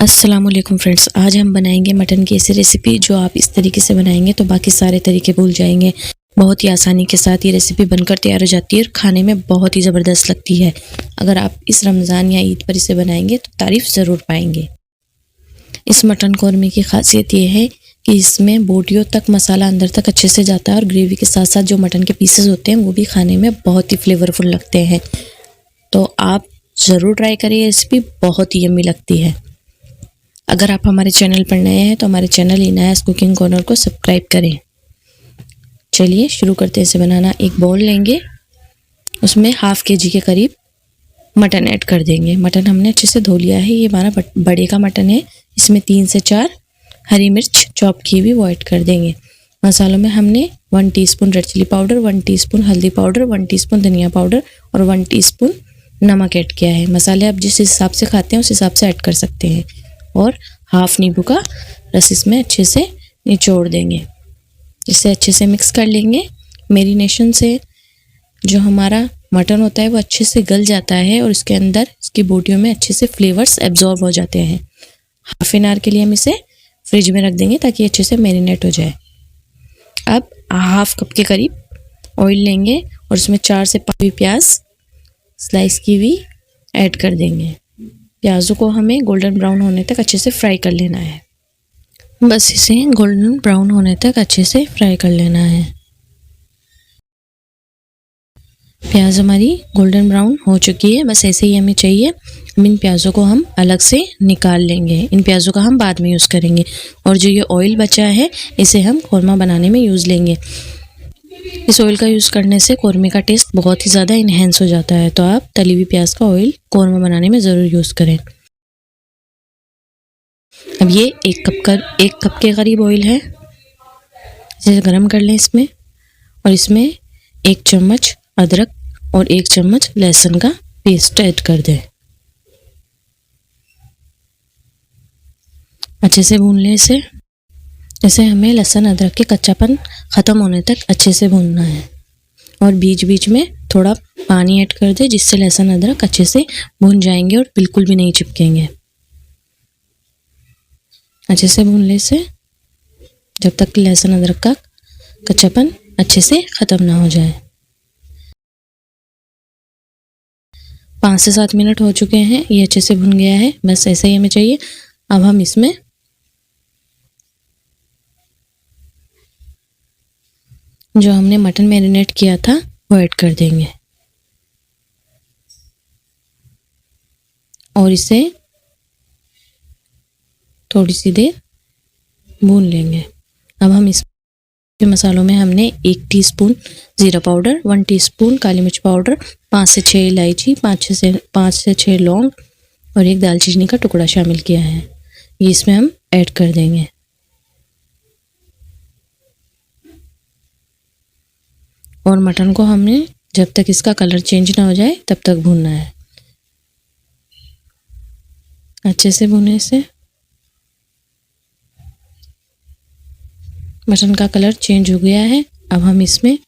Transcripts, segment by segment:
अस्सलामुअलैकुम फ्रेंड्स, आज हम बनाएंगे मटन की ऐसी रेसिपी जो आप इस तरीके से बनाएंगे तो बाकी सारे तरीके भूल जाएंगे। बहुत ही आसानी के साथ ये रेसिपी बनकर तैयार हो जाती है और खाने में बहुत ही ज़बरदस्त लगती है। अगर आप इस रमज़ान या ईद पर इसे बनाएंगे तो तारीफ़ ज़रूर पाएंगे। इस मटन कौरमे की खासियत ये है कि इसमें बोटियों तक मसाला अंदर तक अच्छे से जाता है और ग्रेवी के साथ साथ जो मटन के पीसेस होते हैं वो भी खाने में बहुत ही फ्लेवरफुल लगते हैं। तो आप ज़रूर ट्राई करिए, रेसिपी बहुत ही यम्मी लगती है। अगर आप हमारे चैनल पर नए हैं तो हमारे चैनल इनायास कुकिंग कॉर्नर को सब्सक्राइब करें। चलिए शुरू करते हैं इसे बनाना। एक बाउल लेंगे, उसमें हाफ केजी के करीब मटन ऐड कर देंगे। मटन हमने अच्छे से धो लिया है, ये हमारा बड़े का मटन है। इसमें 3 से 4 हरी मिर्च चॉप की हुई वो ऐड कर देंगे। मसालों में हमने 1 teaspoon red chilli powder, 1 teaspoon हल्दी पाउडर, 1 टीस्पून धनिया पाउडर और 1 टीस्पून नमक ऐड किया है। मसाले आप जिस हिसाब से खाते हैं उस हिसाब से ऐड कर सकते हैं। और हाफ नींबू का रस इसमें अच्छे से निचोड़ देंगे। इसे अच्छे से मिक्स कर लेंगे। मैरिनेशन से जो हमारा मटन होता है वो अच्छे से गल जाता है और इसके अंदर इसकी बोटियों में अच्छे से फ्लेवर्स एब्जॉर्ब हो जाते हैं। हाफ एन आवर के लिए हम इसे फ्रिज में रख देंगे ताकि अच्छे से मैरिनेट हो जाए। अब हाफ कप के करीब ऑयल लेंगे और उसमें 4 से 5 प्याज स्लाइस की हुई ऐड कर देंगे। प्याज़ों को हमें गोल्डन ब्राउन होने तक अच्छे से फ्राई कर लेना है। बस इसे गोल्डन ब्राउन होने तक अच्छे से फ्राई कर लेना है। प्याज हमारी गोल्डन ब्राउन हो चुकी है, बस ऐसे ही हमें चाहिए। हम इन प्याज़ों को हम अलग से निकाल लेंगे। इन प्याज़ों का हम बाद में यूज़ करेंगे और जो ये ऑयल बचा है इसे हम कौरमा बनाने में यूज़ लेंगे। इस ऑयल का यूज़ करने से कौरमे का टेस्ट बहुत ही ज़्यादा इन्हेंस हो जाता है। तो आप तली हुई प्याज का ऑयल कौरमा बनाने में ज़रूर यूज़ करें। अब ये 1 कप के करीब ऑयल है, इसे गरम कर लें इसमें। और इसमें 1 चम्मच अदरक और 1 चम्मच लहसुन का पेस्ट ऐड कर दें। अच्छे से भून लें इसे हमें लहसुन अदरक के कच्चापन ख़त्म होने तक अच्छे से भूनना है। और बीच बीच में थोड़ा पानी ऐड कर दें जिससे लहसुन अदरक अच्छे से भून जाएंगे और बिल्कुल भी नहीं चिपकेंगे। अच्छे से भून लें इसे जब तक लहसुन अदरक का कच्चापन अच्छे से ख़त्म ना हो जाए। 5 से 7 मिनट हो चुके हैं, ये अच्छे से भुन गया है, बस ऐसा ही हमें चाहिए। अब हम इसमें जो हमने मटन मैरिनेट किया था वो ऐड कर देंगे और इसे थोड़ी सी देर भून लेंगे। अब हम इस मसालों में हमने 1 टीस्पून ज़ीरा पाउडर, 1 टीस्पून काली मिर्च पाउडर, 5 से 6 इलायची, 5 से 6 लौंग और 1 दालचीनी का टुकड़ा शामिल किया है। ये इसमें हम ऐड कर देंगे और मटन को हमने जब तक इसका कलर चेंज ना हो जाए तब तक भूनना है। अच्छे से भूने इसे। मटन का कलर चेंज हो गया है। अब हम इसमें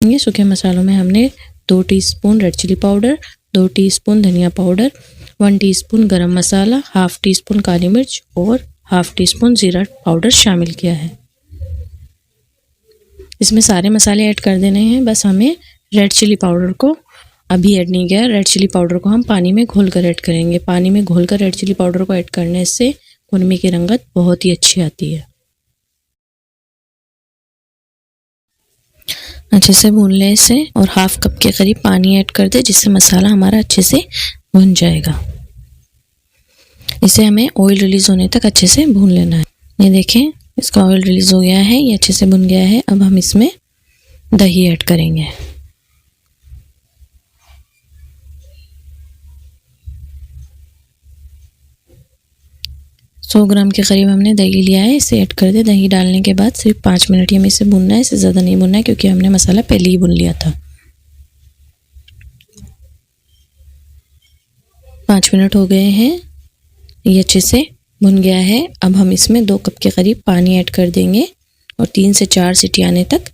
ये सूखे मसालों में हमने 2 teaspoon red chilli powder, 2 teaspoon धनिया powder, 1 teaspoon garam masala, half teaspoon काली मिर्च और हाफ टीस्पून ज़ीरा पाउडर शामिल किया है। इसमें सारे मसाले ऐड कर देने हैं। बस हमें रेड चिली पाउडर को अभी ऐड नहीं किया। रेड चिली पाउडर को हम पानी में घोलकर ऐड करेंगे। पानी में घोलकर रेड चिली पाउडर को ऐड करने से कौरमे की रंगत बहुत ही अच्छी आती है। अच्छे से भून लें इसे और हाफ कप के करीब पानी ऐड कर दें जिससे मसाला हमारा अच्छे से भुन जाएगा। इसे हमें ऑयल रिलीज़ होने तक अच्छे से भून लेना है। ये देखें, इसका ऑयल रिलीज़ हो गया है, ये अच्छे से भुन गया है। अब हम इसमें दही ऐड करेंगे। सौ ग्राम के करीब हमने दही लिया है, इसे ऐड कर दें। दही डालने के बाद सिर्फ 5 मिनट ही हमें इसे भूनना है, इससे ज़्यादा नहीं भूनना है क्योंकि हमने मसाला पहले ही भून लिया था। 5 मिनट हो गए हैं, ये अच्छे से भुन गया है। अब हम इसमें 2 कप के करीब पानी ऐड कर देंगे और 3 से 4 सीटी आने तक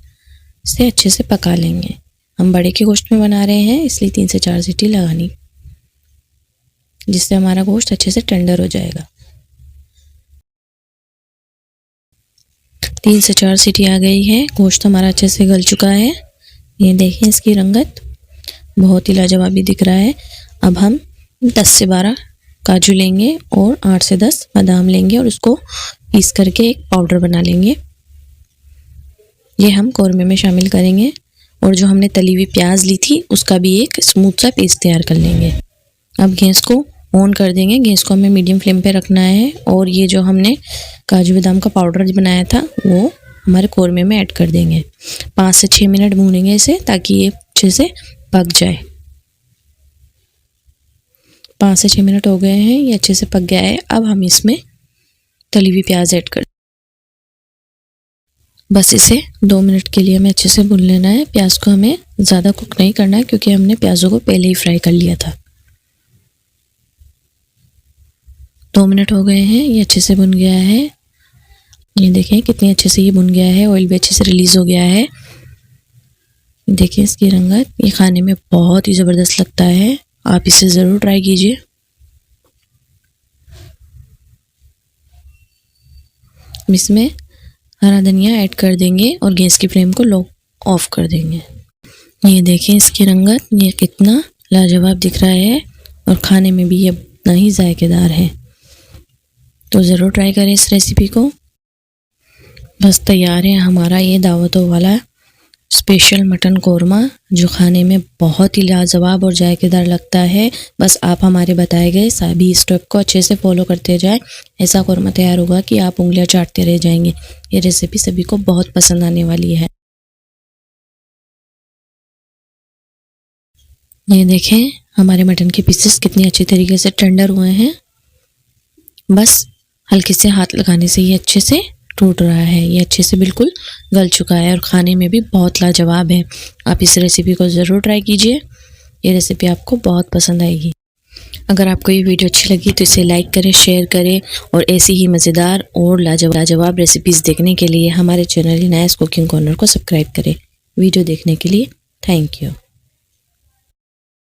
इसे अच्छे से पका लेंगे। हम बड़े के गोश्त में बना रहे हैं इसलिए 3 से 4 सीटी लगानी। जिससे हमारा गोश्त अच्छे से टेंडर हो जाएगा। 3 से 4 सीटी आ गई है, गोश्त हमारा अच्छे से गल चुका है। ये देखें इसकी रंगत बहुत ही लाजवाबी दिख रहा है। अब हम 10 से 12 काजू लेंगे और 8 से 10 बादाम लेंगे और उसको पीस करके एक पाउडर बना लेंगे। ये हम कौरमे में शामिल करेंगे और जो हमने तली हुई प्याज ली थी उसका भी एक स्मूथ सा पेस्ट तैयार कर लेंगे। अब गैस को ऑन कर देंगे, गैस को हमें मीडियम फ्लेम पे रखना है और ये जो हमने काजू बादाम का पाउडर बनाया था वो हमारे कौरमे में ऐड कर देंगे। 5 से 6 मिनट भूनेंगे इसे ताकि ये अच्छे से पक जाए। 5 से 6 मिनट हो गए हैं, ये अच्छे से पक गया है। अब हम इसमें तली हुई प्याज ऐड कर, बस इसे 2 मिनट के लिए हमें अच्छे से भून लेना है। प्याज को हमें ज़्यादा कुक नहीं करना है क्योंकि हमने प्याजों को पहले ही फ्राई कर लिया था। 2 मिनट हो गए हैं, ये अच्छे से भुन गया है। ये देखें कितनी अच्छे से ये भुन गया है, ऑयल भी अच्छे से रिलीज़ हो गया है। देखिए इसकी रंगत, ये खाने में बहुत ही ज़बरदस्त लगता है, आप इसे ज़रूर ट्राई कीजिए। इसमें हरा धनिया ऐड कर देंगे और गैस की फ्लेम को लो ऑफ कर देंगे। ये देखें इसकी रंगत, ये कितना लाजवाब दिख रहा है और खाने में भी ये उतना ही जायकेदार है। तो ज़रूर ट्राई करें इस रेसिपी को। बस तैयार है हमारा ये दावतों वाला स्पेशल मटन कौरमा जो खाने में बहुत ही लाजवाब और जायकेदार लगता है। बस आप हमारे बताए गए सभी स्टेप को अच्छे से फॉलो करते जाएं, ऐसा कौरमा तैयार होगा कि आप उंगलियां चाटते रह जाएंगे। ये रेसिपी सभी को बहुत पसंद आने वाली है। ये देखें हमारे मटन के पीसेस कितनी अच्छी तरीके से टेंडर हुए हैं। बस हल्के से हाथ लगाने से ये अच्छे से टूट रहा है, ये अच्छे से बिल्कुल गल चुका है और खाने में भी बहुत लाजवाब है। आप इस रेसिपी को ज़रूर ट्राई कीजिए, ये रेसिपी आपको बहुत पसंद आएगी। अगर आपको ये वीडियो अच्छी लगी तो इसे लाइक करें, शेयर करें और ऐसी ही मज़ेदार और लाजवाब रेसिपीज़ देखने के लिए हमारे चैनल नायाज़ कुकिंग कॉर्नर को सब्सक्राइब करें। वीडियो देखने के लिए थैंक यू।